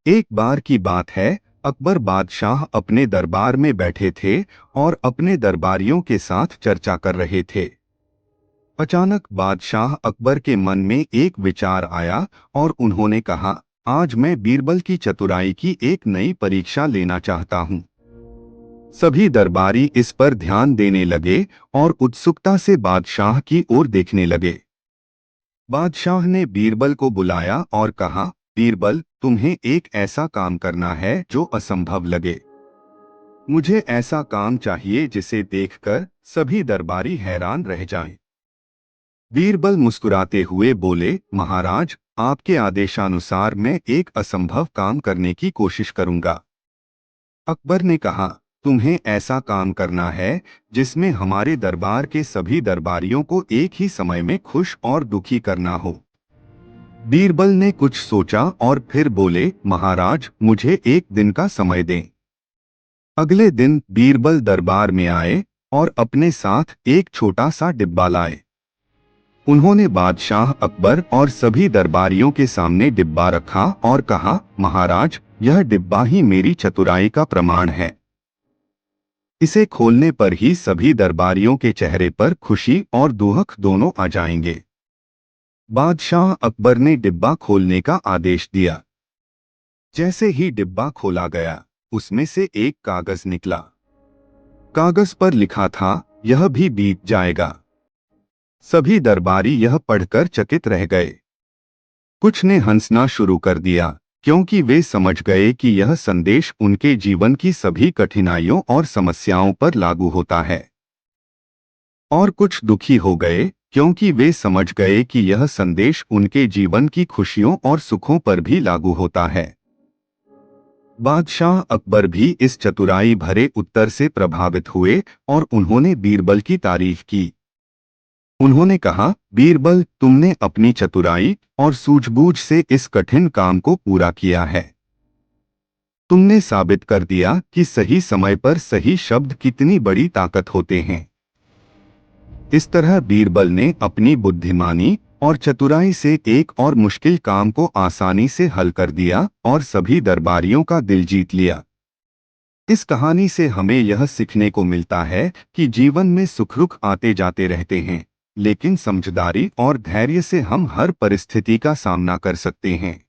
एक बार की बात है। अकबर बादशाह अपने दरबार में बैठे थे और अपने दरबारियों के साथ चर्चा कर रहे थे। अचानक बादशाह अकबर के मन में एक विचार आया और उन्होंने कहा, आज मैं बीरबल की चतुराई की एक नई परीक्षा लेना चाहता हूँ। सभी दरबारी इस पर ध्यान देने लगे और उत्सुकता से बादशाह की ओर देखने लगे। बादशाह ने बीरबल को बुलाया और कहा, बीरबल, तुम्हें एक ऐसा काम करना है जो असंभव लगे। मुझे ऐसा काम चाहिए जिसे देखकर सभी दरबारी हैरान रह जाएं। बीरबल मुस्कुराते हुए बोले, महाराज, आपके आदेशानुसार मैं एक असंभव काम करने की कोशिश करूंगा। अकबर ने कहा, तुम्हें ऐसा काम करना है जिसमें हमारे दरबार के सभी दरबारियों को एक ही समय में खुश और दुखी करना हो। बीरबल ने कुछ सोचा और फिर बोले, महाराज, मुझे एक दिन का समय दें। अगले दिन बीरबल दरबार में आए और अपने साथ एक छोटा सा डिब्बा लाए। उन्होंने बादशाह अकबर और सभी दरबारियों के सामने डिब्बा रखा और कहा, महाराज, यह डिब्बा ही मेरी चतुराई का प्रमाण है। इसे खोलने पर ही सभी दरबारियों के चेहरे पर खुशी और दुख दोनों आ जाएंगे। बादशाह अकबर ने डिब्बा खोलने का आदेश दिया। जैसे ही डिब्बा खोला गया, उसमें से एक कागज निकला। कागज पर लिखा था, यह भी बीत जाएगा। सभी दरबारी यह पढ़कर चकित रह गए। कुछ ने हंसना शुरू कर दिया, क्योंकि वे समझ गए कि यह संदेश उनके जीवन की सभी कठिनाइयों और समस्याओं पर लागू होता है। और कुछ दुखी हो गए, क्योंकि वे समझ गए कि यह संदेश उनके जीवन की खुशियों और सुखों पर भी लागू होता है। बादशाह अकबर भी इस चतुराई भरे उत्तर से प्रभावित हुए और उन्होंने बीरबल की तारीफ की। उन्होंने कहा, बीरबल, तुमने अपनी चतुराई और सूझबूझ से इस कठिन काम को पूरा किया है। तुमने साबित कर दिया कि सही समय पर सही शब्द कितनी बड़ी ताकत होते हैं। इस तरह बीरबल ने अपनी बुद्धिमानी और चतुराई से एक और मुश्किल काम को आसानी से हल कर दिया और सभी दरबारियों का दिल जीत लिया। इस कहानी से हमें यह सीखने को मिलता है कि जीवन में सुख दुख आते जाते रहते हैं, लेकिन समझदारी और धैर्य से हम हर परिस्थिति का सामना कर सकते हैं।